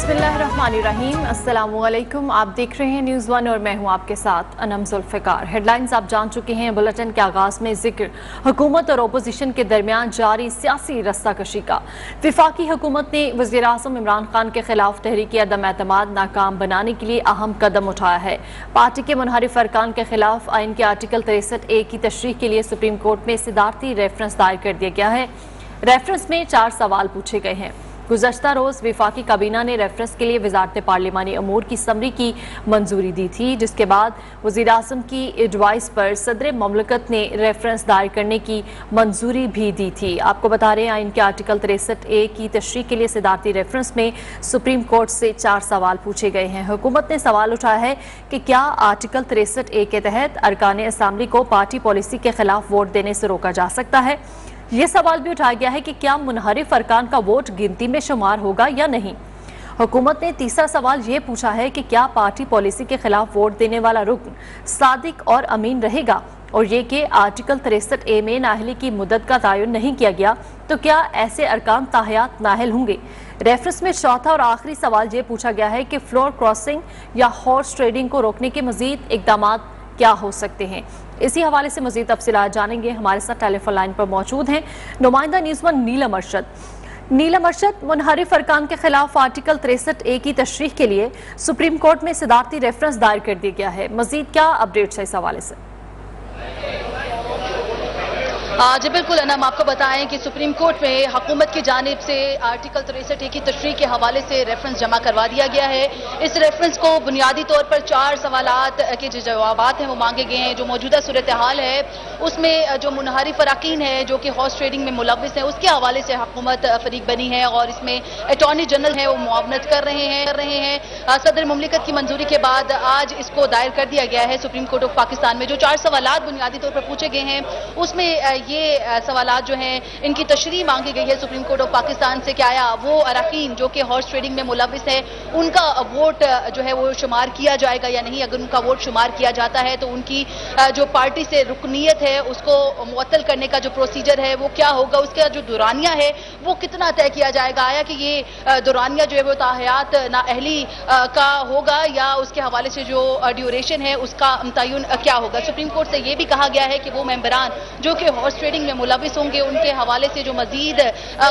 बिस्मिल्लाहिर्रहमानिर्रहीम, अस्सलामुअलैकुम। आप देख रहे हैं न्यूज़ वन और मैं हूं आपके साथ अनम जुल्फ़िकार। हेडलाइंस आप जान चुके हैं। बुलेटिन के आगाज़ में जिक्र हुकूमत और अपोजिशन के दरमियान जारी सियासी रस्साकशी का। वफाकी हुकूमत ने वज़ीर-ए-आज़म इमरान खान के खिलाफ तहरीक अदम एतमाद नाकाम बनाने के लिए अहम कदम उठाया है। पार्टी के मुनहरिफ अरकान के खिलाफ आइन के आर्टिकल 63A की तशरीह के लिए सुप्रीम कोर्ट में सदारती रेफरेंस दायर कर दिया गया है। रेफरेंस में 4 सवाल पूछे गए हैं। गुज़श्ता रोज़ वफाकी काबीना ने रेफरेंस के लिए वज़ारत पार्लिमानी अमूर की समरी की मंजूरी दी थी, जिसके बाद वज़ीर-ए-आज़म की एडवाइस पर सदर ममलकत ने रेफरेंस दायर करने की मंजूरी भी दी थी। आपको बता रहे हैं, आइन के आर्टिकल 63A की तशरीह के लिए सदारती रेफरेंस में सुप्रीम कोर्ट से 4 सवाल पूछे गए हैं। हुकूमत ने सवाल उठाया है कि क्या आर्टिकल 63A के तहत अरकान असम्बली को पार्टी पॉलिसी के खिलाफ वोट देने से रोका जा सकता है। ये सवाल भी उठाया गया है कि क्या मुनहरिफ अरकान का वोट गिनती में शुमार होगा या नहीं। हुकूमत ने तीसरा सवाल ये पूछा है कि क्या पार्टी पॉलिसी के खिलाफ वोट देने वाला रुकन सादिक और अमीन रहेगा, और ये कि आर्टिकल 63A में नाहली की मुद्दत का तयन नहीं किया गया तो क्या ऐसे अरकान ताहयात नाहल होंगे। रेफरेंस में चौथा और आखिरी सवाल ये पूछा गया है कि फ्लोर क्रॉसिंग या हॉर्स ट्रेडिंग को रोकने के मजीद इकदाम क्या हो सकते हैं। इसी हवाले से मजीद तफसीलात जानेंगे। हमारे साथ टेलीफोन लाइन पर मौजूद हैं नुमाइंदा न्यूज़ वन नीलम अरशद। नीलम अरशद, मुनहरिफ अरकान के खिलाफ आर्टिकल 63A की तशरीह के लिए सुप्रीम कोर्ट में सदारती रेफरेंस दायर कर दिया गया है। मजीद क्या अपडेट्स है इस हवाले से? जी बिल्कुल अनम, आपको बताएं कि सुप्रीम कोर्ट में हुकूमत की जानिब से आर्टिकल 63A की तशरीह के हवाले से रेफरेंस जमा करवा दिया गया है। इस रेफरेंस को बुनियादी तौर पर 4 सवालात के जो जवाबात हैं वो मांगे गए हैं। जो मौजूदा सूरत हाल है उसमें जो मुनहरिफ अरकान है जो कि हॉर्स ट्रेडिंग में मुलव्विस हैं, उसके हवाले से हुकूमत फरीक बनी है और इसमें अटॉर्नी जनरल है वो मुआवनत कर रहे हैं। सदर मुमलिकत की मंजूरी के बाद आज इसको दायर कर दिया गया है सुप्रीम कोर्ट ऑफ पाकिस्तान में। जो 4 सवालात बुनियादी तौर पर पूछे गए हैं उसमें ये सवालात जो हैं इनकी तशरीह मांगी गई है सुप्रीम कोर्ट ऑफ पाकिस्तान से। क्या आया वो अरकान जो कि हॉर्स ट्रेडिंग में मुलव्विस है उनका वोट जो है वो शुमार किया जाएगा या नहीं। अगर उनका वोट शुमार किया जाता है तो उनकी जो पार्टी से रुकनीत है उसको मुअत्तल करने का जो प्रोसीजर है वो क्या होगा, उसका जो दुरानिया है वो कितना तय किया जाएगा। आया कि ये दुरानिया जो है वो ताहयात नाअहली का होगा या उसके हवाले से जो ड्यूरेशन है उसका तयन क्या होगा। सुप्रीम कोर्ट से ये भी कहा गया है कि वो मेंबरान जो कि हॉर्स ट्रेडिंग में मुलव्विस होंगे उनके हवाले से जो मजीद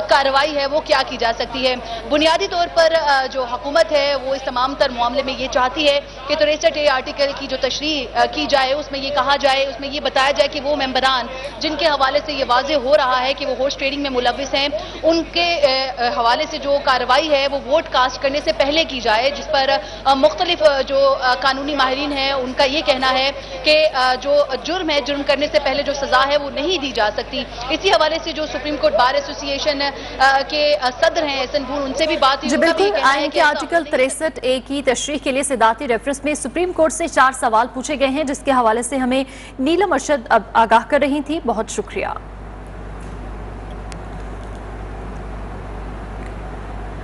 कार्रवाई है वो क्या की जा सकती है। बुनियादी तौर पर जो हुकूमत है वो इस तमाम तर मामले में ये चाहती है कि 63A आर्टिकल की जो तशरीह की जाए उसमें ये कहा जाए, उसमें ये बताया जाए कि वो मेंबरान जिनके हवाले से ये वाज़े हो रहा है कि वो हॉर्स ट्रेडिंग में मुलव्विस हैं उनके हवाले से जो कार्रवाई है वो वोट कास्ट करने से पहले की जाए, जिस पर मुख्तलिफ जो कानूनी माहिरीन हैं उनका ये कहना है कि जो जुर्म है, जुर्म करने से पहले जो सजा है वो नहीं दी जा सकती। इसी हवाले से जो सुप्रीम कोर्ट बार एसोसिएशन के सदर हैं एहसन भून, उनसे भी बात हुई। बिल्कुल, आइन के आर्टिकल 63A की तशरीह के लिए सदारती रेफरेंस में सुप्रीम कोर्ट से 4 सवाल पूछे गए हैं, जिसके हवाले से हमें नीलम अरशद आगाह कर रही थी। बहुत शुक्रिया।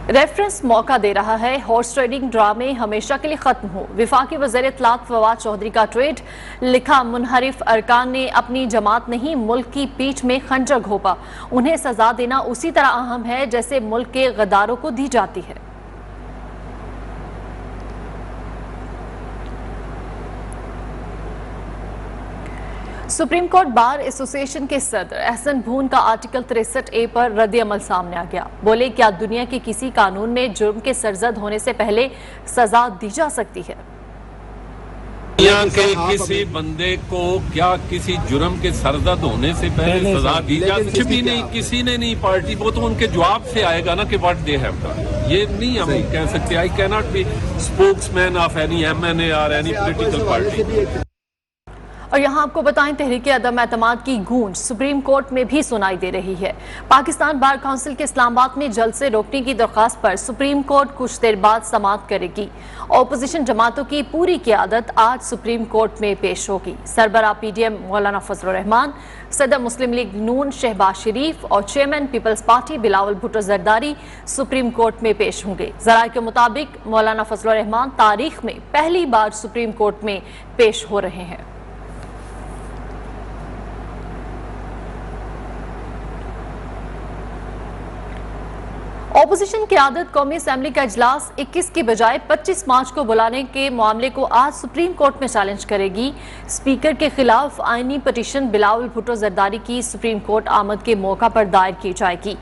रेफरेंस मौका दे रहा है हॉर्स ट्रेडिंग ड्रामे हमेशा के लिए खत्म हो। वफाकी वज़ीर इत्तलात फवाद चौधरी का ट्वीट लिखा, मुनहरिफ अरकान ने अपनी जमात नहीं मुल्क की पीठ में खंजर घोंपा, उन्हें सजा देना उसी तरह अहम है जैसे मुल्क के गद्दारों को दी जाती है। सुप्रीम कोर्ट बार एसोसिएशन के सदर एहसन भून का आर्टिकल 63A पर रद्द अमल सामने आ गया। बोले, क्या दुनिया के किसी कानून में जुर्म के सरजद होने से पहले सजा दी जा सकती है? दुनिया के किसी बंदे को क्या किसी जुर्म के सरजद होने से पहले सजा दी जा सकती? कुछ भी नहीं, किसी ने नहीं। पार्टी वो तो उनके जवाब से आएगा ना कि व्हाट दे हैव डन। ये नहीं हम कह सकते। I can not be spokesman of any MNA और एनी पॉलिटिकल पार्टी। और यहाँ आपको बताएं, तहरीक अदम एतमाद की गूंज सुप्रीम कोर्ट में भी सुनाई दे रही है। पाकिस्तान बार काउंसिल के इस्लामाबाद में जलसे रोकने की दरख्वास्त पर सुप्रीम कोर्ट कुछ देर बाद समाअत करेगी। अपोजिशन जमातों की पूरी क़यादत आज सुप्रीम कोर्ट में पेश होगी। सरबराह PDM मौलाना फजलुर रहमान, सदर मुस्लिम लीग नून शहबाज शरीफ और chairman peoples party Bilawal Bhutto Zardari supreme court में पेश होंगे। ज़राए के मुताबिक मौलाना फजलुर रहमान तारीख में पहली बार सुप्रीम कोर्ट में पेश हो रहे हैं। अपोजिशन क़यादत कौमी असम्बली का इजलास 21 की बजाय 25 मार्च को बुलाने के मामले को आज सुप्रीम कोर्ट में चैलेंज करेगी। स्पीकर के खिलाफ आईनी पटिशन बिलावल भुट्टो जरदारी की सुप्रीम कोर्ट आमद के मौका पर दायर की जाएगी।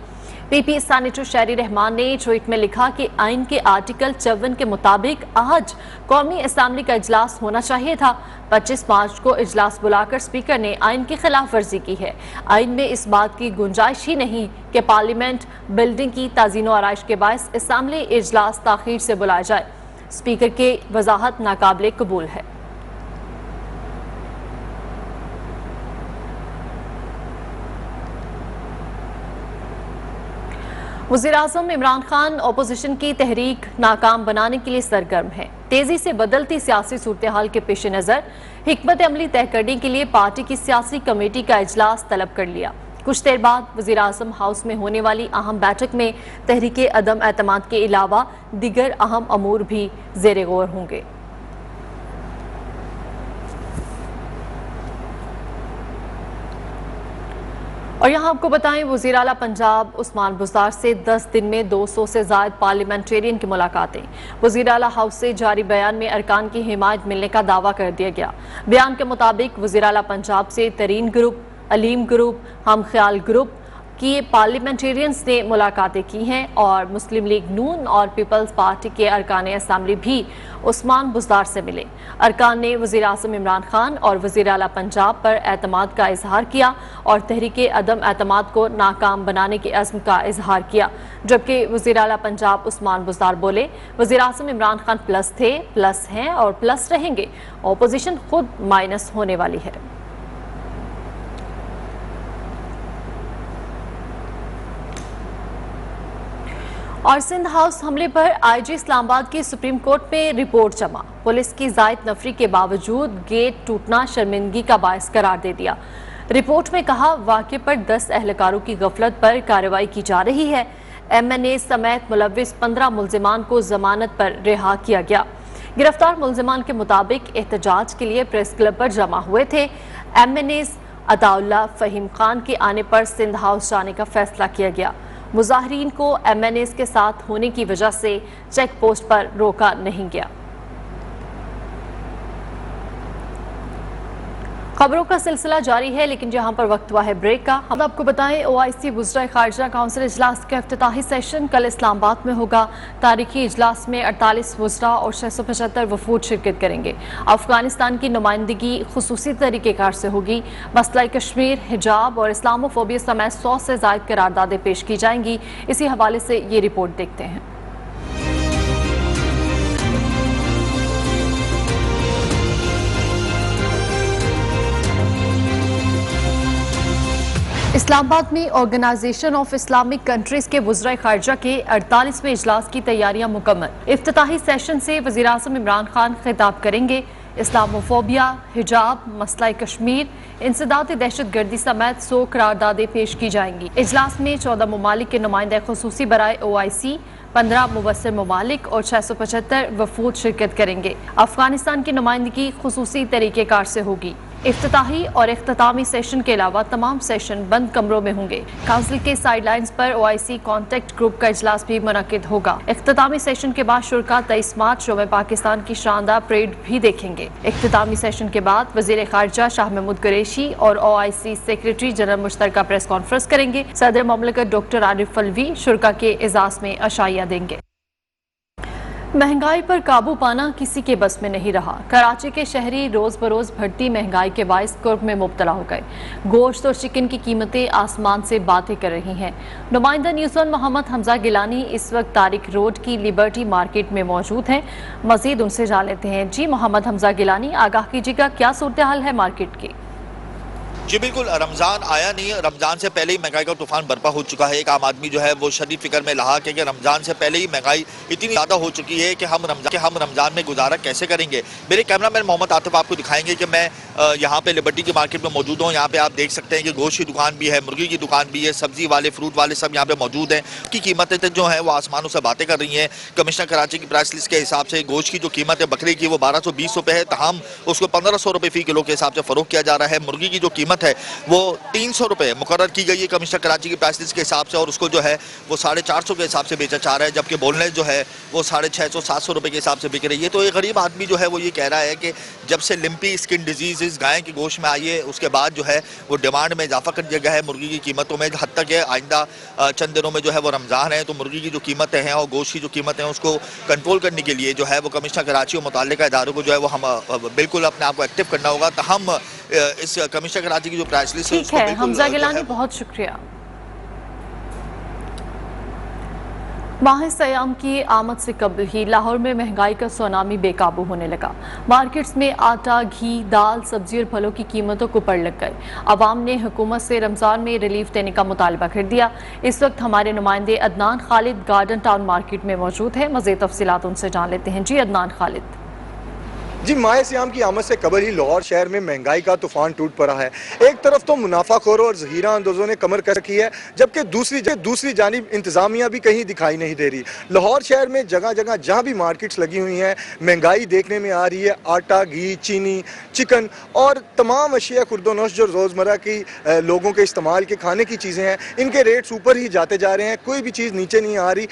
पीपी सेनेटर शहरी रहमान ने ट्वीट में लिखा कि आइन के आर्टिकल 54 के मुताबिक आज कौमी असम्बली का इजलास होना चाहिए था। 25 मार्च को इजलास बुलाकर स्पीकर ने आइन की खिलाफ वर्जी की है। आइन में इस बात की गुंजाइश ही नहीं कि पार्लियामेंट बिल्डिंग की ताज़ीन व आराइश के बायस असम्बली इजलास ताख़ीर से बुलाया जाए। स्पीकर की वजाहत नाकाबिले कबूल है। वज़ीर-ए-आज़म इमरान खान अपोजिशन की तहरीक नाकाम बनाने के लिए सरगर्म है। तेजी से बदलती सियासी सूरत हाल के पेश नज़र हिकमत अमली तय करने के लिए पार्टी की सियासी कमेटी का इजलास तलब कर लिया। कुछ देर बाद वज़ीर-ए-आज़म हाउस में होने वाली अहम बैठक में तहरीके अदम एतमाद के अलावा दीगर अहम अमूर भी ज़ेर गौर होंगे। और यहाँ आपको बताएं, वज़ीर आला पंजाब उस्मान बुज़दार से 10 दिन में 200 से ज़ायद पार्लियामेंटेरियन की मुलाकातें। वज़ीर आला हाउस से जारी बयान में अरकान की हिमायत मिलने का दावा कर दिया गया। बयान के मुताबिक वज़ीर आला पंजाब से तरीन ग्रुप, अलीम ग्रुप, हम ख्याल ग्रुप की पार्लियामेंटेरियंस ने मुलाकातें की हैं और मुस्लिम लीग नून और पीपल्स पार्टी के अरकान असम्बली भी उस्मान बुज़दार से मिले। अरकान ने वज़ीर आज़म इमरान खान और वज़ीर आला पंजाब पर एतमाद का इजहार किया और तहरीके अदम एतमाद को नाकाम बनाने के अज़्म का इजहार किया। जबकि वज़ीर आला पंजाब उस्मान बुज़दार बोले, वज़ीर आज़म इमरान खान प्लस थे, प्लस हैं और प्लस रहेंगे। अपोजिशन खुद माइनस होने वाली है। और सिंध हाउस हमले पर आईजी इस्लामाबाद की सुप्रीम कोर्ट में रिपोर्ट जमा। पुलिस की जायद नफरी के बावजूद गेट टूटना शर्मिंदगी का बायस करार दे दिया। रिपोर्ट में कहा, वाक़े पर 10 एहलकारों की गफलत पर कार्रवाई की जा रही है। MNA समेत मुलव्विस 15 मुल्जिमान को जमानत पर रिहा किया गया। गिरफ्तार मुल्जिमान के मुताबिक एहतजाज के लिए प्रेस क्लब पर जमा हुए थे। MNAs अताउल्लाह फ़हीम खान के आने पर सिंध हाउस जाने का फैसला किया गया। मुजाहिरीन को MNAs के साथ होने की वजह से चेक पोस्ट पर रोका नहीं गया। खबरों का सिलसिला जारी है, लेकिन जहां पर वक्त हुआ है ब्रेक का। हम आपको बताएं, OIC वज़राए ख़ारिजा काउंसिल इजलास का इफ्तिताही सेशन कल इस्लामाबाद में होगा। तारीखी इजलास में 48 वज़रा और 675 वफूद शिरकत करेंगे। अफगानिस्तान की नुमाइंदगी खुसूसी तरीक़ेकार से होगी। मसला कश्मीर, हिजाब और इस्लामोफोबिया समेत 100 से ज़ायद करारदादें पेश की जाएंगी। इसी हवाले से ये रिपोर्ट देखते हैं। इस्लामाबाद में ऑर्गेनाइजेशन ऑफ इस्लामिक कंट्रीज के वज़राए ख़ारिजा के 48वें इजलास की तैयारियां मुकम्मल। इफ्तिताही सेशन से वज़ीर आज़म इमरान खान खिताब करेंगे। इस्लामोफोबिया, हिजाब, मसला कश्मीर, इंसदाद दहशत गर्दी समेत 100 करारदादें पेश की जाएंगी। इजलास में 14 ममालिक के नुमाइंदे खुसूसी बराए OIC, 15 मुबस्सिर ममालिक और 675 वफूद शिरकत करेंगे। अफगानिस्तान की नुमाइंदगी खुसूसी तरीक़ेकार से होगी। इफ्तिताही और इख्तितामी सेशन के अलावा तमाम सेशन बंद कमरों में होंगे। काउंसिल के साइडलाइंस पर OIC कॉन्टेक्ट ग्रुप का इजलास भी मुनक्किद होगा। इख्तितामी सेशन के बाद शुरका 23 मार्च शोमे पाकिस्तान की शानदार परेड भी देखेंगे। इख्तितामी सेशन के बाद वज़ीर ख़ारिजा शाह महमूद कुरैशी और OIC सेक्रेटरी जनरल मुश्तरका प्रेस कॉन्फ्रेंस करेंगे। सदर ममलकत डॉक्टर आरिफ अलवी शुरका के एजाज में अशाइया देंगे। महंगाई पर काबू पाना किसी के बस में नहीं रहा। कराची के शहरी रोज बरोज बढ़ती महंगाई के बायस कर्ब में मुब्तला हो गए। गोश्त और चिकन की कीमतें आसमान से बातें कर रही हैं। नुमाइंदा न्यूज़ वन मोहम्मद हमजा गिलानी इस वक्त तारिक रोड की लिबर्टी मार्केट में मौजूद हैं। मजीद उनसे जान लेते हैं। जी मोहम्मद हमजा गिलानी, आगाह कीजिएगा, क्या सूरत हाल है मार्केट की? जी बिल्कुल, रमज़ान आया नहीं, रमज़ान से पहले ही महंगाई का तूफान बर्पा हो चुका है। एक आम आदमी जो है वो शदीद फिक्र में रहा कि रमज़ान से पहले ही महंगाई इतनी ज़्यादा हो चुकी है कि हम रमज़ान में गुजारा कैसे करेंगे। मेरे कैमरामैन मोहम्मद आतिफ आपको दिखाएंगे कि मैं यहाँ पे लिबर्टी की मार्केट में मौजूद हूँ। यहाँ पे आप देख सकते हैं कि गोश्त की दुकान भी है, मुर्गी की दुकान भी है, सब्जी वाले, फ्रूट वाले सब यहाँ पे मौजूद हैं। की कीमतें जो हैं वो आसमानों से बातें कर रही हैं। कमिश्नर कराची की प्राइस लिस्ट के हिसाब से गोश्त की जो कीमत है बकरे की वो 1220 रुपये है, तहम उसको 1500 रुपये फ़ी किलो के हिसाब से फ़रोख्त किया जा रहा है। मुर्गी की जो कीमत कीमत है वो 300 रुपये मुकर्रर की गई है कमिश्नर कराची की प्राइस लिस्ट के हिसाब से, और उसको जो है वो 450 के हिसाब से बेचा जा रहा है, जबकि बोनलेस जो है वो 650-700 रुपये के हिसाब से बिक रही है। तो एक गरीब आदमी जो है वो ये कह रहा है कि जब से लिम्पी स्किन डिजीज़ इस गाय के गोश्त में आई है उसके बाद जो है वो डिमांड में इजाफा कर दिया गया है मुर्गी की कीमतों में। हद तक आइंदा चंद दिनों में जो है वो रमज़ान है, तो मुर्गी की जो कीमतें हैं और गोश्त की जो कीमतें हैं उसको कंट्रोल करने के लिए जो है वो कमिश्नर कराची और मुताल्लिका इदारों को जो है वो हम बिल्कुल अपने आप को एक्टिव करना होगा। तो हम इस कमिश्नर कराची की जो प्राइस लिस्ट है ठीक है हमजा गिलानी, बहुत शुक्रिया। माह सयाम की आमद से कबल ही लाहौर में महंगाई का सुनामी बेकाबू होने लगा। मार्केट्स में आटा, घी, दाल, सब्जी और फलों की कीमतों को पड़ लग गई। अवाम ने हुकूमत से रमज़ान में रिलीफ देने का मुतालबा कर दिया। इस वक्त हमारे नुमाइंदे Adnan Khalid garden town market में मौजूद हैं। मज़ीद तफसीलात उनसे जान लेते हैं। जी अदनान खालिद। जी, माह सियाम की आमद से कबल ही लाहौर शहर में महंगाई का तूफान टूट पड़ा है। एक तरफ तो मुनाफाखोरों और ज़हीरा अंदोज़ों ने कमर कस रखी है, जबकि दूसरी जानिब इंतज़ामिया भी कहीं दिखाई नहीं दे रही। लाहौर शहर में जगह जगह जहाँ भी मार्केट्स लगी हुई हैं महंगाई देखने में आ रही है। आटा, घी, चीनी, चिकन और तमाम अशिया खुर्दोनोश जो रोज़मर्रा की लोगों के इस्तेमाल के खाने की चीज़ें हैं इनके रेट्स ऊपर ही जाते जा रहे हैं, कोई भी चीज़ नीचे नहीं आ रही।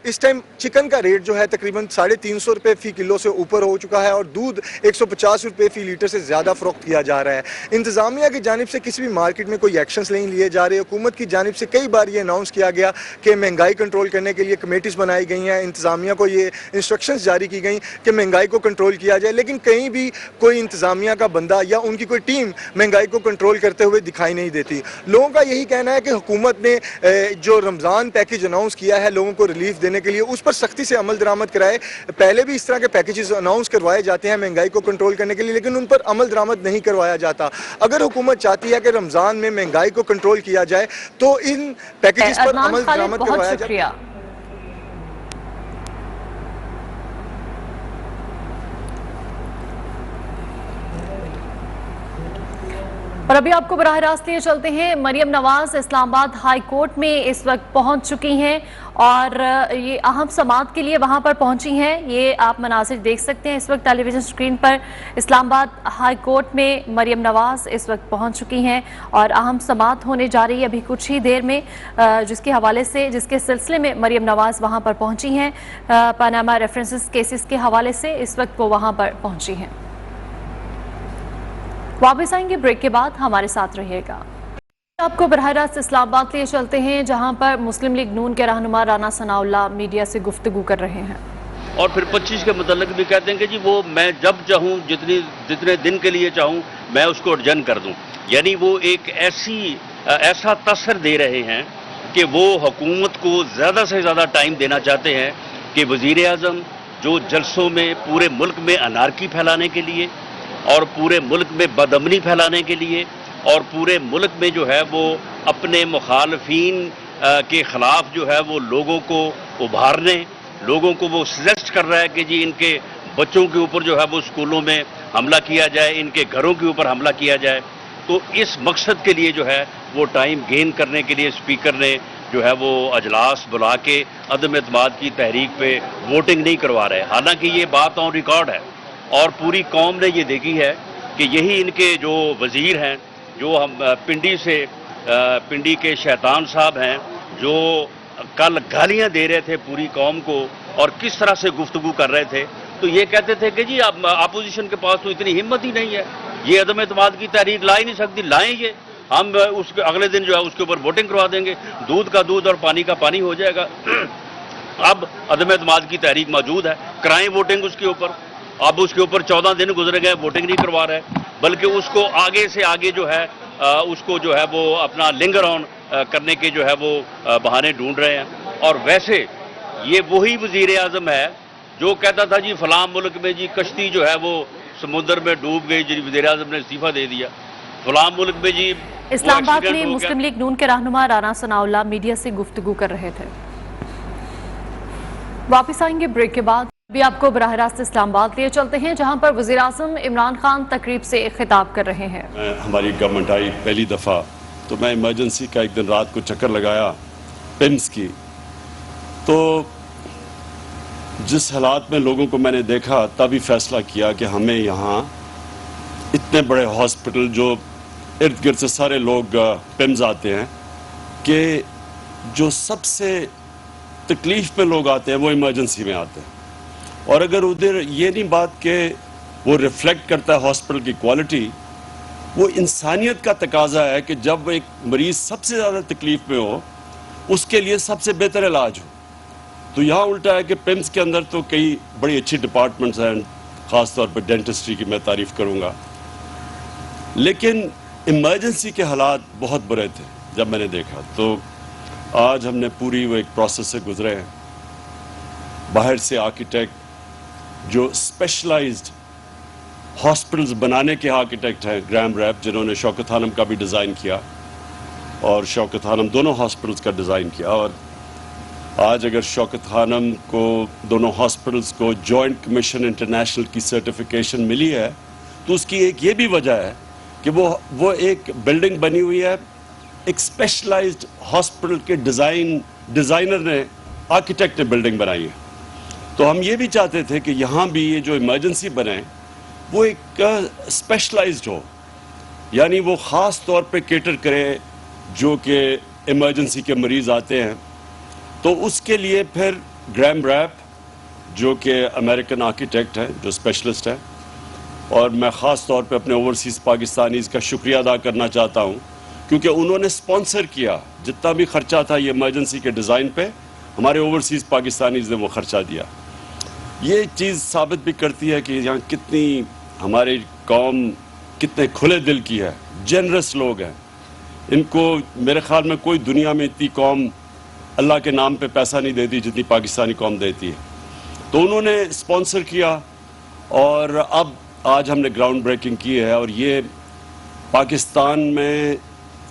इस टाइम चिकन का रेट जो है तकरीबन 350 रुपये फ़ी किलो से ऊपर हो चुका है और दूध 150 रुपये फ़ी लीटर से ज़्यादा फ़रोख्त किया जा रहा है। इंतज़ामिया की जानिब से किसी भी मार्केट में कोई एक्शंस नहीं लिए जा रहे। हुकूमत की जानिब से कई बार ये अनाउंस किया गया कि महंगाई कंट्रोल करने के लिए कमेटीज़ बनाई गई हैं, इंतज़ामिया को ये इंस्ट्रक्शंस जारी की गई कि महंगाई को कंट्रोल किया जाए, लेकिन कहीं भी कोई इंतज़ामिया का बंदा या उनकी कोई टीम महंगाई को कंट्रोल करते हुए दिखाई नहीं देती। लोगों का यही कहना है कि हुकूमत ने जो रमज़ान पैकेज अनाउंस किया है लोगों को रिलीफ देने के लिए उस पर सख्ती से अमल दरामद कराए। पहले भी इस तरह के पैकेजेस अनाउंस करवाए जाते हैं महंगाई को कंट्रोल करने के लिए, लेकिन उन पर अमल दरामद नहीं करवाया जाता। अगर हुकूमत चाहती है कि रमज़ान में महंगाई को कंट्रोल किया जाए तो इन पैकेजेस पर अमल दरामद करवाया जाए। और अभी आपको बराह रास्त लिए चलते हैं। मरियम नवाज इस्लामाबाद हाई कोर्ट में इस वक्त पहुंच चुकी हैं और ये अहम समाअत के लिए वहां पर पहुंची हैं। ये आप मनासिर देख सकते हैं इस वक्त टेलीविजन स्क्रीन पर। इस्लामाबाद हाई कोर्ट में मरियम नवाज इस वक्त पहुंच चुकी हैं और अहम समाअत होने जा रही है अभी कुछ ही देर में, जिसके सिलसिले में मरियम नवाज वहां पर पहुंची हैं। पनामा रेफरेंसेस केसेस के हवाले से इस वक्त वो वहां पर पहुंची हैं। वापस आएंगे ब्रेक के बाद, हमारे साथ रहिएगा। आपको बराह रास्त इस्लामाबाद लिए चलते हैं जहां पर मुस्लिम लीग नून के रहनुमा राना सनाउल्लाह मीडिया से गुफ्तगू कर रहे हैं और फिर 25 के मुतल्लिक भी कहते हैं कि जी वो मैं जब चाहूँ जितने दिन के लिए चाहूँ मैं उसको अर्जन कर दूँ। यानी वो एक ऐसा तसर दे रहे हैं कि वो हुकूमत को ज़्यादा से ज़्यादा टाइम देना चाहते हैं कि वज़ीर आज़म जो जलसों में पूरे मुल्क में अनारकी फैलाने के लिए और पूरे मुल्क में बदअमनी फैलाने के लिए और पूरे मुल्क में जो है वो अपने मुखालफीन के ख़िलाफ़ जो है वो लोगों को उभारने, लोगों को वो सजेस्ट कर रहा है कि जी इनके बच्चों के ऊपर जो है वो स्कूलों में हमला किया जाए, इनके घरों के ऊपर हमला किया जाए। तो इस मकसद के लिए जो है वो टाइम गेन करने के लिए स्पीकर ने जो है वो अजलास बुला के अदम एतमाद की तहरीक पे वोटिंग नहीं करवा रहे। हालांकि ये बात ऑन रिकॉर्ड है और पूरी कौम ने ये देखी है कि यही इनके जो वज़ीर हैं, जो हम पिंडी के शैतान साहब हैं, जो कल गालियां दे रहे थे पूरी कौम को और किस तरह से गुफ्तगू कर रहे थे, तो ये कहते थे कि जी अब अपोजिशन के पास तो इतनी हिम्मत ही नहीं है, ये अदम एतमाद की तहरीक ला ही नहीं सकती, लाएं ये, हम उसके अगले दिन जो है उसके ऊपर वोटिंग करवा देंगे, दूध का दूध और पानी का पानी हो जाएगा। अब अदम एतमाद की तहरीक मौजूद है, कराएं वोटिंग उसके ऊपर। अब उसके ऊपर 14 दिन गुजर गए, वोटिंग नहीं करवा रहे, बल्कि उसको आगे से आगे जो है उसको जो है वो अपना लिंगर ऑन करने के जो है वो बहाने ढूंढ रहे हैं। और वैसे ये वही वज़ीर आज़म है जो कहता था जी फलां मुल्क में जी कश्ती जो है वो समुद्र में डूब गई, जी वज़ीर आज़म ने इस्तीफ़ा दे दिया। फलां मुल्क में जी इस्लामाबाद में मुस्लिम लीग नून के रहनुमा राना सनाउल्लाह मीडिया से गुफ्तगू कर रहे थे। वापस आएंगे ब्रेक के बाद। अभी आपको बराह रास्त इस्लामाबाद लिए चलते हैं जहां पर वज़ीर आज़म इमरान खान तकरीब से खिताब कर रहे हैं। हमारी गवर्नमेंट आई पहली दफ़ा तो मैं इमरजेंसी का एक दिन रात को चक्कर लगाया पिम्स की, तो जिस हालात में लोगों को मैंने देखा तभी फैसला किया कि हमें यहाँ इतने बड़े हॉस्पिटल जो ارد گرد سے سارے لوگ پمز آتے ہیں کہ جو سب سے تکلیف میں لوگ آتے ہیں وہ ایمرجنسی میں آتے ہیں، اور اگر ادھر یہ نہیں بات کہ وہ ریفلیکٹ کرتا ہے ہاسپٹل کی کوالٹی، وہ انسانیت کا تقاضا ہے کہ جب ایک مریض سب سے زیادہ تکلیف میں ہو اس کے لیے سب سے بہتر علاج ہو. تو یہاں الٹا ہے کہ پمز کے اندر تو کئی بڑی اچھی ڈپارٹمنٹس ہیں، خاص طور پہ ڈینٹسٹری کی میں تعریف کروں گا، لیکن ایمرجنسی کے حالات بہت برے تھے جب میں نے دیکھا. تو آج ہم نے پوری وہ ایک پروسیس سے گزرے ہیں. باہر سے آرکیٹیکٹ جو اسپیشلائزڈ ہاسپٹلز بنانے کے آرکیٹیکٹ ہیں، گرام ریپ، جنہوں نے شوکت خانم کا بھی ڈیزائن کیا اور شوکت خانم دونوں ہاسپٹلز کا ڈیزائن کیا. اور آج اگر شوکت خانم کو دونوں ہاسپٹلز کو جوائنٹ کمیشن انٹرنیشنل کی سرٹیفیکیشن ملی ہے تو اس کی ایک یہ بھی وجہ ہے کہ وہ ایک بلڈنگ بنی ہوئی ہے، ایک اسپیشلائزڈ ہاسپٹل کے ڈیزائنر نے، آرکیٹیکٹ نے بلڈنگ بنائی ہے. تو ہم یہ بھی چاہتے تھے کہ یہاں بھی یہ جو ایمرجنسی بنے وہ ایک اسپیشلائزڈ ہو، یعنی وہ خاص طور پہ کیٹر کرے جو کہ ایمرجنسی کے مریض آتے ہیں. تو اس کے لیے پھر گرام ریپ جو کہ امریکن آرکیٹیکٹ ہیں، جو اسپیشلسٹ ہیں، اور میں خاص طور پہ اپنے اوورسیز پاکستانیز کا شکریہ ادا کرنا چاہتا ہوں کیونکہ انہوں نے اسپانسر کیا، جتنا بھی خرچہ تھا یہ ایمرجنسی کے ڈیزائن پہ ہمارے اوورسیز پاکستانیز نے وہ خرچہ دیا. یہ چیز ثابت بھی کرتی ہے کہ یہاں کتنی ہماری قوم کتنے کھلے دل کی ہے، جنرس لوگ ہیں. ان کو میرے خیال میں کوئی دنیا میں اتنی قوم اللہ کے نام پہ پیسہ نہیں دیتی جتنی پاکستانی قوم دیتی ہے. تو انہوں نے اسپانسر کیا اور اب آج ہم نے گراؤنڈ بریکنگ کی ہے، اور یہ پاکستان میں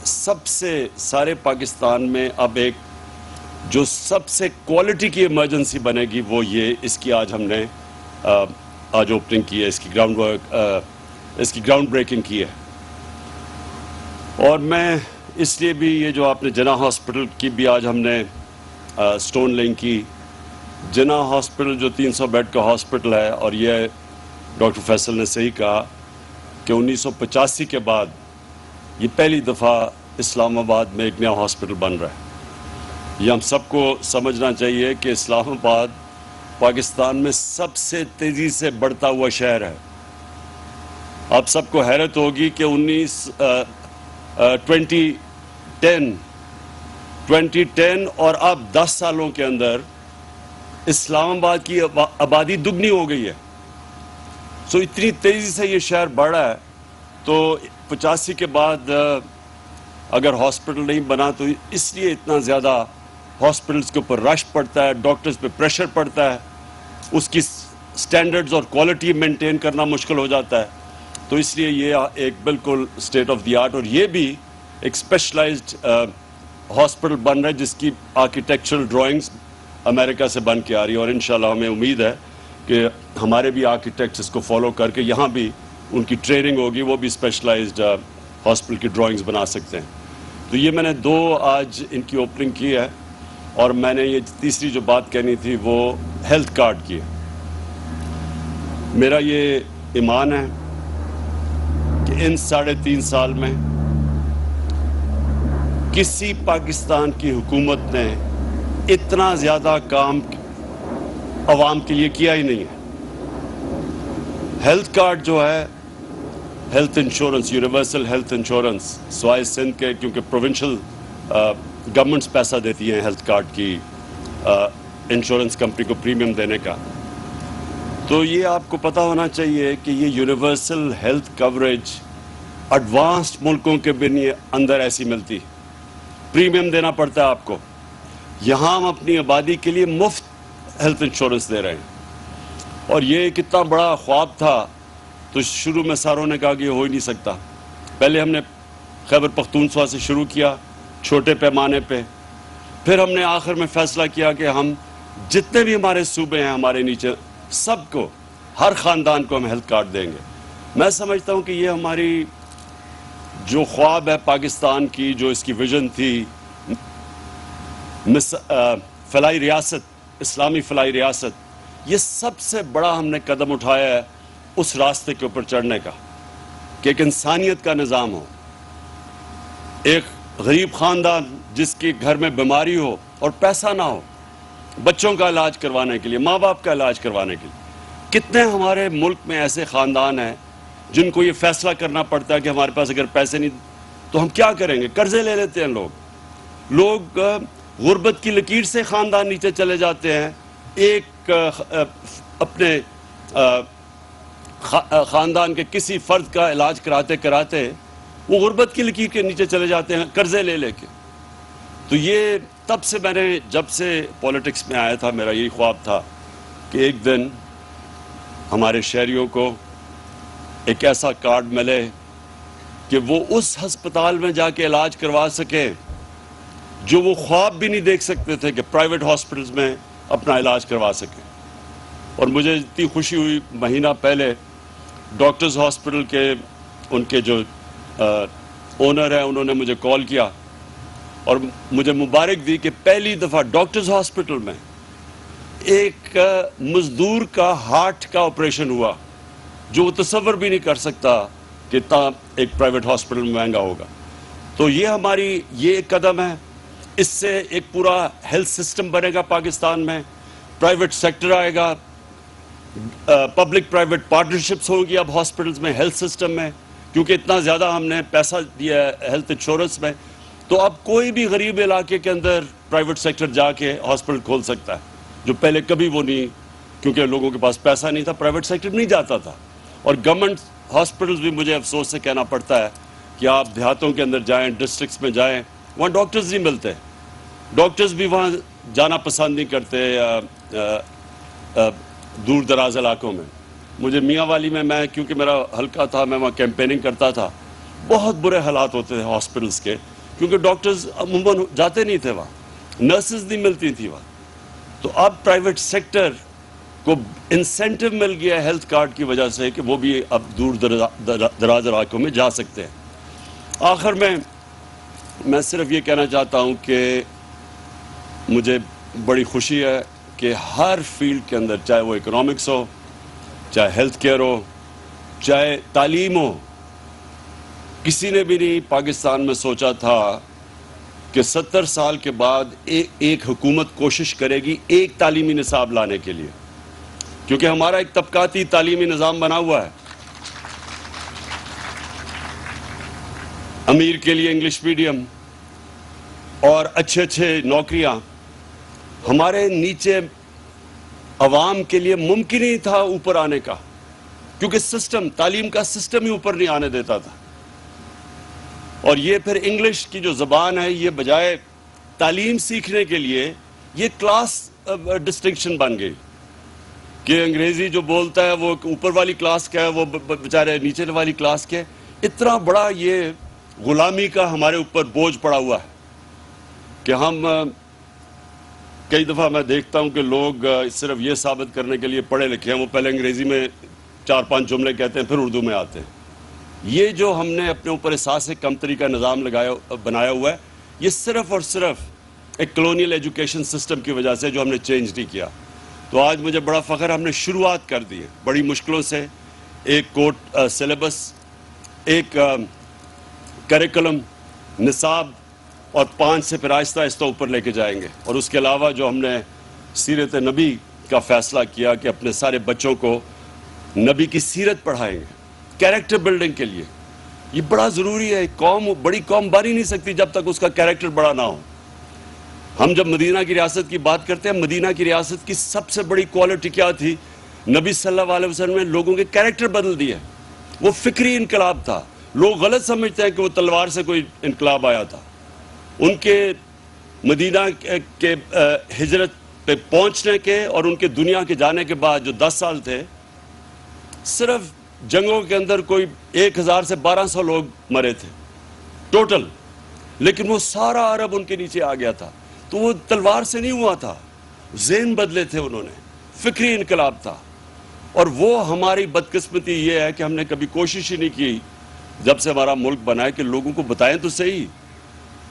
سارے پاکستان میں اب ایک جو سب سے کوالٹی کی ایمرجنسی بنے گی وہ یہ، اس کی آج ہم نے آج اوپننگ کی ہے، اس کی گراؤنڈ بریکنگ کی ہے. اور میں اس لیے بھی یہ جو آپ نے جناح ہاسپٹل کی بھی آج ہم نے سٹون لینگ کی. جناح ہاسپٹل جو 300 بیڈ کا ہاسپٹل ہے، اور یہ ڈاکٹر فیصل نے صحیح کہا کہ 1985 کے بعد یہ پہلی دفعہ اسلام آباد میں ایک نیا ہاسپٹل بن رہا ہے. یہ ہم سب کو سمجھنا چاہیے کہ اسلام آباد پاکستان میں سب سے تیزی سے بڑھتا ہوا شہر ہے. آپ سب کو حیرت ہوگی کہ 2010 اور اب 10 سالوں کے اندر اسلام آباد کی آبادی دگنی ہو گئی ہے. سو اتنی تیزی سے یہ شہر بڑھ رہا ہے. تو 85 کے بعد اگر ہاسپٹل نہیں بنا تو اس لیے اتنا زیادہ ہاسپٹلس کے اوپر رش پڑتا ہے، ڈاکٹرز پہ پریشر پڑتا ہے، اس کی سٹینڈرڈز اور کوالٹی مینٹین کرنا مشکل ہو جاتا ہے. تو اس لیے یہ ایک بالکل اسٹیٹ آف دی آرٹ، اور یہ بھی ایک اسپیشلائزڈ ہاسپٹل بن رہا ہے جس کی آرکیٹیکچرل ڈرائنگز امریکہ سے بن کے آ رہی ہے. اور انشاءاللہ ہمیں امید ہے کہ ہمارے بھی آرکیٹیکٹس اس کو فالو کر کے یہاں بھی ان کی ٹریننگ ہوگی، وہ بھی اسپیشلائزڈ ہاسپٹل کی ڈرائنگز بنا سکتے ہیں. تو یہ میں نے 2 آج ان کی اوپننگ کی ہے، اور میں نے یہ تیسری جو بات کہنی تھی وہ ہیلتھ کارڈ کی ہے. میرا یہ ایمان ہے کہ ان 3.5 سال میں کسی پاکستان کی حکومت نے اتنا زیادہ کام عوام کے لیے کیا ہی نہیں ہے. ہیلتھ کارڈ جو ہے، health insurance, universal health insurance, سوائے سندھ کے، کیونکہ پروونشل گورنمنٹس پیسہ دیتی ہیں ہیلتھ کارڈ کی انشورنس کمپنی کو پریمیم دینے کا. تو یہ آپ کو پتہ ہونا چاہیے کہ یہ یونیورسل ہیلتھ کوریج ایڈوانسڈ ملکوں کے اندر ایسی ملتی، پریمیم دینا پڑتا ہے آپ کو. یہاں ہم اپنی آبادی کے لیے مفت ہیلتھ انشورنس دے رہے ہیں. اور یہ کتنا بڑا خواب تھا، تو شروع میں ساروں نے کہا کہ یہ ہو ہی نہیں سکتا. پہلے ہم نے خیبر پختونخوا سے شروع کیا چھوٹے پیمانے پہ، پھر ہم نے آخر میں فیصلہ کیا کہ ہم جتنے بھی ہمارے صوبے ہیں ہمارے نیچے، سب کو، ہر خاندان کو ہم ہیلتھ کارڈ دیں گے. میں سمجھتا ہوں کہ یہ ہماری جو خواب ہے پاکستان کی، جو اس کی ویژن تھی، فلاحی ریاست، اسلامی فلاحی ریاست، یہ سب سے بڑا ہم نے قدم اٹھایا ہے اس راستے کے اوپر چڑھنے کا کہ ایک انسانیت کا نظام ہو. ایک غریب خاندان جس کے گھر میں بیماری ہو اور پیسہ نہ ہو بچوں کا علاج کروانے کے لیے، ماں باپ کا علاج کروانے کے لیے. کتنے ہمارے ملک میں ایسے خاندان ہیں جن کو یہ فیصلہ کرنا پڑتا ہے کہ ہمارے پاس اگر پیسے نہیں تو ہم کیا کریں گے. قرضے لے لیتے ہیں لوگ غربت کی لکیر سے خاندان نیچے چلے جاتے ہیں. ایک اپنے خاندان کے کسی فرد کا علاج کراتے وہ غربت کی لکیر کے نیچے چلے جاتے ہیں قرضے لے کے. تو یہ تب سے میں نے جب سے پولیٹکس میں آیا تھا میرا یہی خواب تھا کہ ایک دن ہمارے شہریوں کو ایک ایسا کارڈ ملے کہ وہ اس ہسپتال میں جا کے علاج کروا سکے جو وہ خواب بھی نہیں دیکھ سکتے تھے کہ پرائیویٹ ہاسپٹلز میں اپنا علاج کروا سکے. اور مجھے اتنی خوشی ہوئی، مہینہ پہلے ڈاکٹرز ہاسپٹل کے ان کے جو اونر ہیں انہوں نے مجھے کال کیا اور مجھے مبارک دی کہ پہلی دفعہ ڈاکٹرز ہاسپٹل میں ایک مزدور کا ہارٹ کا آپریشن ہوا جو وہ تصور بھی نہیں کر سکتا کہ ایک پرائیویٹ ہاسپٹل میں مہنگا ہوگا. تو یہ ہماری یہ ایک قدم ہے. اس سے ایک پورا ہیلتھ سسٹم بنے گا پاکستان میں، پرائیویٹ سیکٹر آئے گا، پبلک پرائیویٹ پارٹنرشپس ہوں گی اب ہاسپٹلز میں، ہیلتھ سسٹم میں، کیونکہ اتنا زیادہ ہم نے پیسہ دیا ہے ہیلتھ انشورنس میں. تو اب کوئی بھی غریب علاقے کے اندر پرائیویٹ سیکٹر جا کے ہاسپٹل کھول سکتا ہے، جو پہلے کبھی وہ نہیں، کیونکہ لوگوں کے پاس پیسہ نہیں تھا، پرائیویٹ سیکٹر نہیں جاتا تھا. اور گورنمنٹ ہاسپٹلز بھی مجھے افسوس سے کہنا پڑتا ہے کہ آپ دیہاتوں کے اندر جائیں، ڈسٹرکٹس میں جائیں، وہاں ڈاکٹرز نہیں ملتے. ڈاکٹرز بھی وہاں جانا پسند نہیں کرتے دور دراز علاقوں میں. مجھے میاں والی میں کیونکہ میرا حلقہ تھا، میں وہاں کیمپیننگ کرتا تھا، بہت برے حالات ہوتے تھے ہاسپٹلز کے، کیونکہ ڈاکٹرز عموماً جاتے نہیں تھے وہاں، نرسز نہیں ملتی تھی وہاں. تو اب پرائیویٹ سیکٹر کو انسینٹو مل گیا ہیلتھ کارڈ کی وجہ سے کہ وہ بھی اب دور دراز علاقوں میں جا سکتے ہیں. آخر میں صرف یہ کہنا چاہتا ہوں کہ مجھے بڑی خوشی ہے کہ ہر فیلڈ کے اندر، چاہے وہ اکنامکس ہو، چاہے ہیلتھ کیئر ہو، چاہے تعلیم ہو، کسی نے بھی نہیں پاکستان میں سوچا تھا کہ 70 سال کے بعد ایک حکومت کوشش کرے گی ایک تعلیمی نصاب لانے کے لیے، کیونکہ ہمارا ایک طبقاتی تعلیمی نظام بنا ہوا ہے. امیر کے لیے انگلش میڈیم اور اچھے نوکریاں، ہمارے نیچے عوام کے لیے ممکن ہی تھا اوپر آنے کا، کیونکہ تعلیم کا سسٹم ہی اوپر نہیں آنے دیتا تھا. اور یہ پھر انگلش کی جو زبان ہے، یہ بجائے تعلیم سیکھنے کے لیے یہ کلاس ڈسٹنکشن بن گئی کہ انگریزی جو بولتا ہے وہ اوپر والی کلاس کا ہے، وہ بیچارے نیچے والی کلاس کے. اتنا بڑا یہ غلامی کا ہمارے اوپر بوجھ پڑا ہوا ہے کہ ہم کئی دفعہ میں دیکھتا ہوں کہ لوگ صرف یہ ثابت کرنے کے لیے پڑھے لکھے ہیں، وہ پہلے انگریزی میں 4-5 جملے کہتے ہیں پھر اردو میں آتے ہیں. یہ جو ہم نے اپنے اوپر احساس کمتری کا نظام بنایا ہوا ہے، یہ صرف اور صرف ایک کلونیل ایجوکیشن سسٹم کی وجہ سے جو ہم نے چینج نہیں کیا. تو آج مجھے بڑا فخر، ہم نے شروعات کر دی ہے بڑی مشکلوں سے. ایک کوٹ سلیبس، ایک کریکولم، نصاب، اور 5 سے پھر آہستہ آہستہ اوپر لے کے جائیں گے. اور اس کے علاوہ جو ہم نے سیرت نبی کا فیصلہ کیا کہ اپنے سارے بچوں کو نبی کی سیرت پڑھائیں گے کیریکٹر بلڈنگ کے لیے. یہ بڑا ضروری ہے. بڑی قوم بن ہی نہیں سکتی جب تک اس کا کیریکٹر بڑا نہ ہو. ہم جب مدینہ کی ریاست کی بات کرتے ہیں، مدینہ کی ریاست کی سب سے بڑی کوالٹی کیا تھی؟ نبی صلی اللہ علیہ وسلم نے لوگوں کے کیریکٹر بدل دیے. وہ فکری انقلاب تھا. لوگ غلط سمجھتے ہیں کہ وہ تلوار سے کوئی انقلاب آیا تھا. ان کے مدینہ کے ہجرت پہ پہنچنے کے اور ان کے دنیا کے جانے کے بعد جو 10 سال تھے، صرف جنگوں کے اندر کوئی 1000 سے 1200 لوگ مرے تھے ٹوٹل، لیکن وہ سارا عرب ان کے نیچے آ گیا تھا. تو وہ تلوار سے نہیں ہوا تھا، ذہن بدلے تھے انہوں نے، فکری انقلاب تھا. اور وہ ہماری بدقسمتی یہ ہے کہ ہم نے کبھی کوشش ہی نہیں کی جب سے ہمارا ملک بنا ہے کہ لوگوں کو بتائیں تو صحیح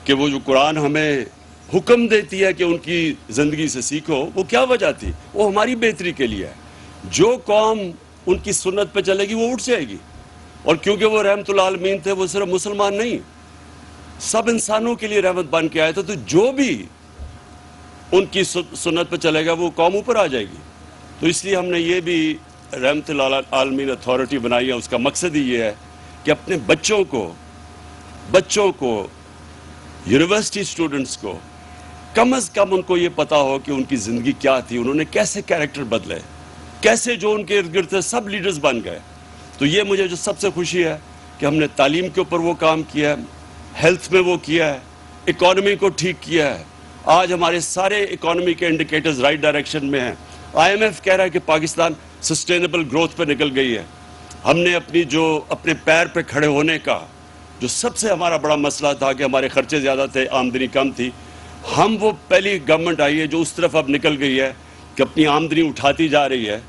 کہ وہ جو قرآن ہمیں حکم دیتی ہے کہ ان کی زندگی سے سیکھو، وہ کیا وجہ تھی؟ وہ ہماری بہتری کے لیے ہے. جو قوم ان کی سنت پہ چلے گی وہ اٹھ جائے گی. اور کیونکہ وہ رحمت العالمین تھے، وہ صرف مسلمان نہیں، सब इंसानों के लिए रहमत बन के आया था, तो जो भी उनकी सुन्नत पर चलेगा वो कौम ऊपर आ जाएगी। तो इसलिए हमने ये भी रहमतुल आलमीन अथॉरिटी बनाई है। उसका मकसद ही ये है कि अपने बच्चों को यूनिवर्सिटी स्टूडेंट्स को कम अज़ कम उनको ये पता हो कि उनकी ज़िंदगी क्या थी, उन्होंने कैसे कैरेक्टर बदले, कैसे जो उनके इर्द गिर्द थे सब लीडर्स बन गए। तो ये मुझे जो सबसे खुशी है कि हमने तालीम के ऊपर वो काम किया है, हेल्थ में वो किया है, इकॉनमी को ठीक किया है। आज हमारे सारे इकॉनमी के इंडिकेटर्स राइट डायरेक्शन में हैं। IMF कह रहा है कि पाकिस्तान सस्टेनेबल ग्रोथ पर निकल गई है। हमने अपने पैर पे खड़े होने का जो सबसे हमारा बड़ा मसला था कि हमारे खर्चे ज़्यादा थे, आमदनी कम थी, हम वो पहली गवर्नमेंट आई है जो उस तरफ अब निकल गई है कि अपनी आमदनी उठाती जा रही है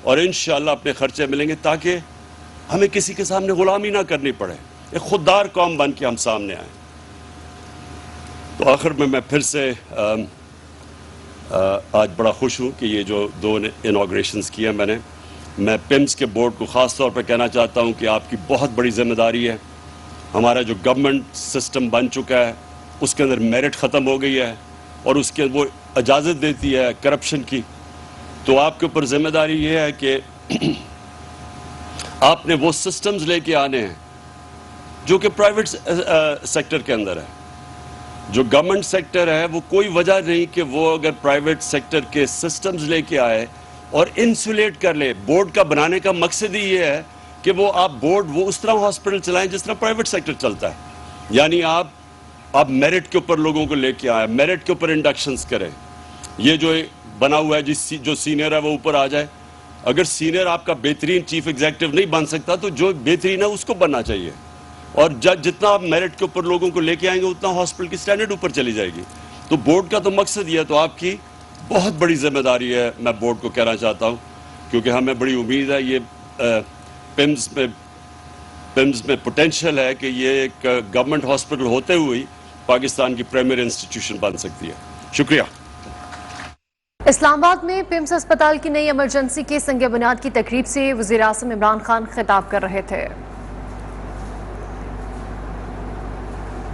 और इंशाअल्लाह अपने खर्चे मिलेंगे ताकि हमें किसी के सामने गुलामी ना करनी पड़े, एक खुददार कौम बन के हम सामने आए। तो आखिर में मैं फिर से आज बड़ा खुश हूँ कि ये जो 2 इनॉग्रेशंस किए मैं पिम्स के बोर्ड को ख़ास तौर पर कहना चाहता हूँ कि आपकी बहुत बड़ी जिम्मेदारी है। हमारा जो गवर्नमेंट सिस्टम बन चुका है उसके अंदर मेरिट ख़त्म हो गई है और उसके वो इजाज़त देती है करप्शन की। तो आपके ऊपर जिम्मेदारी ये है कि आपने वो सिस्टम्स लेके आने हैं जो कि प्राइवेट सेक्टर के अंदर है। जो गवर्नमेंट सेक्टर है वो कोई वजह नहीं कि वो अगर प्राइवेट सेक्टर के सिस्टम्स लेके आए और इंसुलेट कर ले। बोर्ड का बनाने का मकसद ही ये है कि आप बोर्ड वो उस तरह हॉस्पिटल चलाएं जिस तरह प्राइवेट सेक्टर चलता है, यानी आप मेरिट के ऊपर लोगों को लेके आए, मेरिट के ऊपर इंडक्शंस करें। ये जो बना हुआ है जो सीनियर है वो ऊपर आ जाए। अगर सीनियर आपका बेहतरीन चीफ एग्जीक्यूटिव नहीं बन सकता तो जो बेहतरीन है उसको बनना चाहिए, और जितना आप मेरिट के ऊपर लोगों को लेके आएंगे उतना हॉस्पिटल की स्टैंडर्ड ऊपर चली जाएगी। तो बोर्ड का तो मकसद ये है, तो आपकी बहुत बड़ी जिम्मेदारी है, मैं बोर्ड को कहना चाहता हूँ, क्योंकि हमें बड़ी उम्मीद है ये पिम्स में पोटेंशियल है कि ये एक गवर्नमेंट हॉस्पिटल होते हुए पाकिस्तान की प्राइमरी इंस्टीट्यूशन बन सकती है। शुक्रिया। इस्लामाबाद में पिम्स अस्पताल की नई इमरजेंसी के संग बुनियाद की तकरीब से वज़ीर-ए-आज़म इमरान खान खिताब कर रहे थे।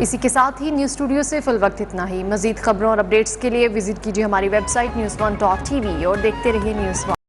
इसी के साथ ही न्यूज़ स्टूडियो से फिल वक्त इतना ही। मजीद खबरों और अपडेट्स के लिए विजिट कीजिए हमारी वेबसाइट news1.tv और देखते रहिए न्यूज़1।